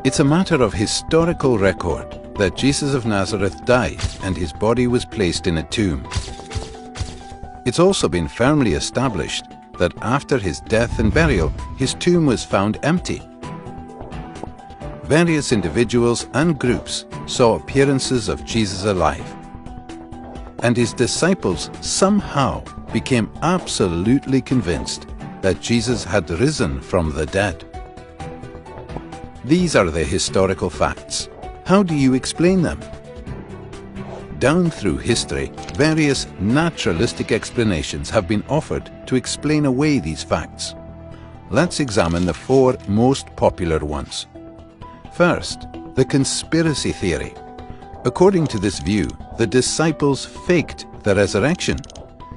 It's a matter of historical record that Jesus of Nazareth died and his body was placed in a tomb. It's also been firmly established that after his death and burial, his tomb was found empty. Various individuals and groups saw appearances of Jesus alive, and his disciples somehow became absolutely convinced that Jesus had risen from the dead. These are the historical facts. How do you explain them? Down through history, various naturalistic explanations have been offered to explain away these facts. Let's examine the four most popular ones. First, the conspiracy theory. According to this view, the disciples faked the resurrection.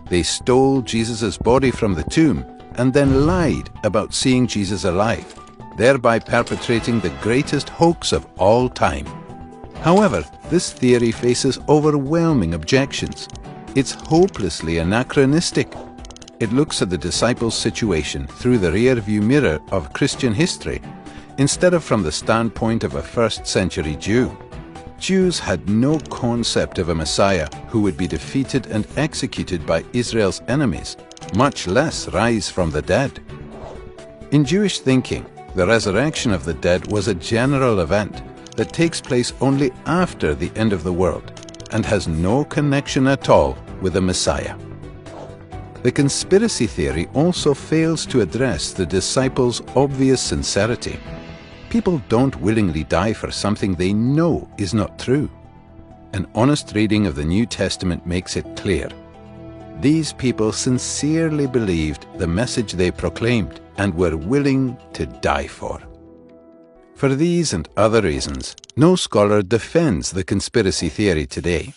They stole Jesus' body from the tomb and then lied about seeing Jesus alive, thereby perpetrating the greatest hoax of all time. However, this theory faces overwhelming objections. It's hopelessly anachronistic. It looks at the disciples' situation through the rear-view mirror of Christian history, instead of from the standpoint of a first-century Jew. Jews had no concept of a Messiah who would be defeated and executed by Israel's enemies, much less rise from the dead. In Jewish thinking, the resurrection of the dead was a general event that takes place only after the end of the world and has no connection at all with the Messiah. The conspiracy theory also fails to address the disciples' obvious sincerity. People don't willingly die for something they know is not true. An honest reading of the New Testament makes it clear. These people sincerely believed the message they proclaimed and were willing to die for. For these and other reasons, no scholar defends the conspiracy theory today.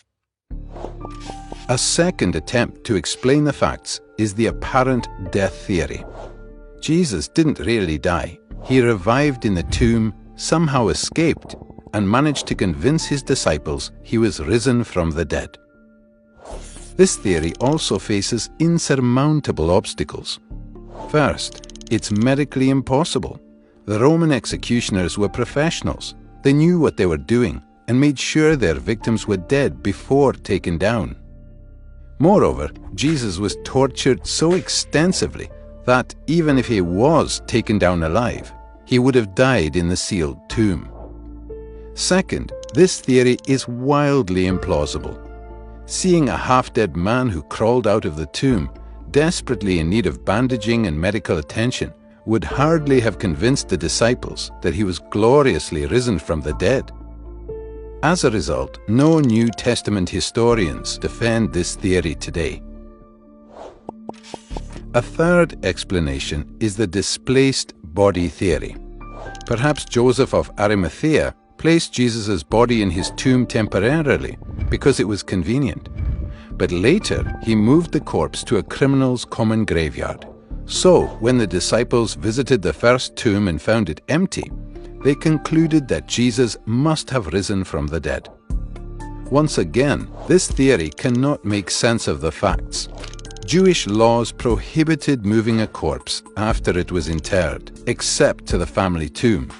A second attempt to explain the facts is the apparent death theory. Jesus didn't really die. He revived in the tomb, somehow escaped, and managed to convince his disciples he was risen from the dead. This theory also faces insurmountable obstacles. First, it's medically impossible. The Roman executioners were professionals. They knew what they were doing and made sure their victims were dead before taken down. Moreover, Jesus was tortured so extensively that even if he was taken down alive, he would have died in the sealed tomb. Second, this theory is wildly implausible. Seeing a half-dead man who crawled out of the tomb, desperately in need of bandaging and medical attention, would hardly have convinced the disciples that he was gloriously risen from the dead. As a result, no New Testament historians defend this theory today. A third explanation is the displaced body theory. Perhaps Joseph of Arimathea placed Jesus' body in his tomb temporarily because it was convenient. But later, he moved the corpse to a criminal's common graveyard. So, when the disciples visited the first tomb and found it empty, they concluded that Jesus must have risen from the dead. Once again, this theory cannot make sense of the facts. Jewish laws prohibited moving a corpse after it was interred, except to the family tomb.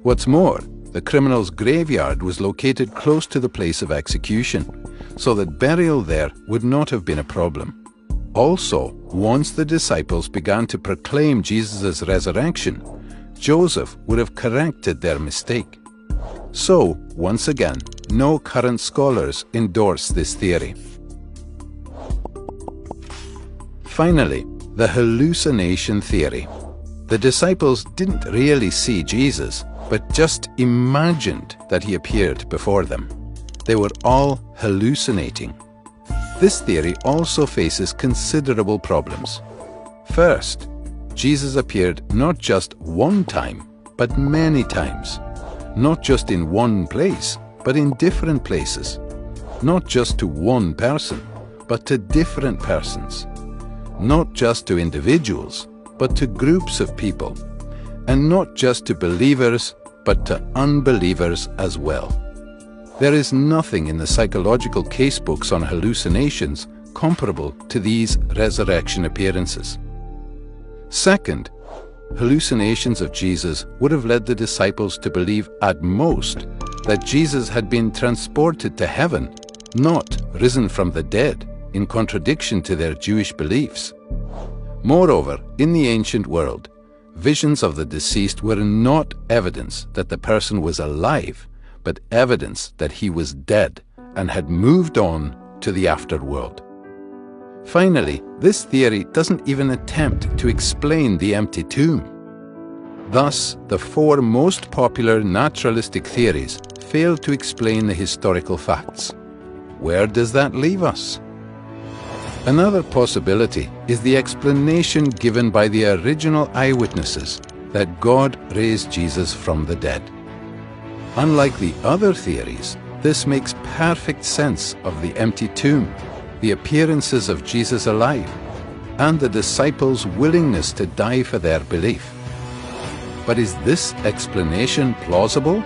What's more, the criminal's graveyard was located close to the place of execution, so that burial there would not have been a problem. Also, once the disciples began to proclaim Jesus' resurrection, Joseph would have corrected their mistake. So, once again, no current scholars endorse this theory. Finally, the hallucination theory. The disciples didn't really see Jesus, but just imagined that he appeared before them. They were all hallucinating. This theory also faces considerable problems. First, Jesus appeared not just one time, but many times. Not just in one place, but in different places. Not just to one person, but to different persons. Not just to individuals, but to groups of people. And not just to believers, but to unbelievers as well. There is nothing in the psychological casebooks on hallucinations comparable to these resurrection appearances. Second, hallucinations of Jesus would have led the disciples to believe at most that Jesus had been transported to heaven, not risen from the dead, in contradiction to their Jewish beliefs. Moreover, in the ancient world, visions of the deceased were not evidence that the person was alive, but evidence that he was dead and had moved on to the afterworld. Finally, this theory doesn't even attempt to explain the empty tomb. Thus, the four most popular naturalistic theories fail to explain the historical facts. Where does that leave us? Another possibility is the explanation given by the original eyewitnesses that God raised Jesus from the dead. Unlike the other theories, this makes perfect sense of the empty tomb, the appearances of Jesus alive, and the disciples' willingness to die for their belief. But is this explanation plausible?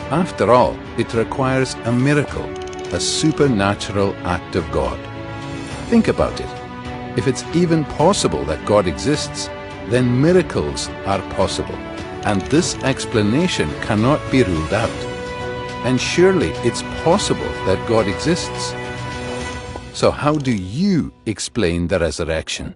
After all, it requires a miracle, a supernatural act of God. Think about it. If it's even possible that God exists, then miracles are possible, and this explanation cannot be ruled out. And surely it's possible that God exists. So how do you explain the resurrection?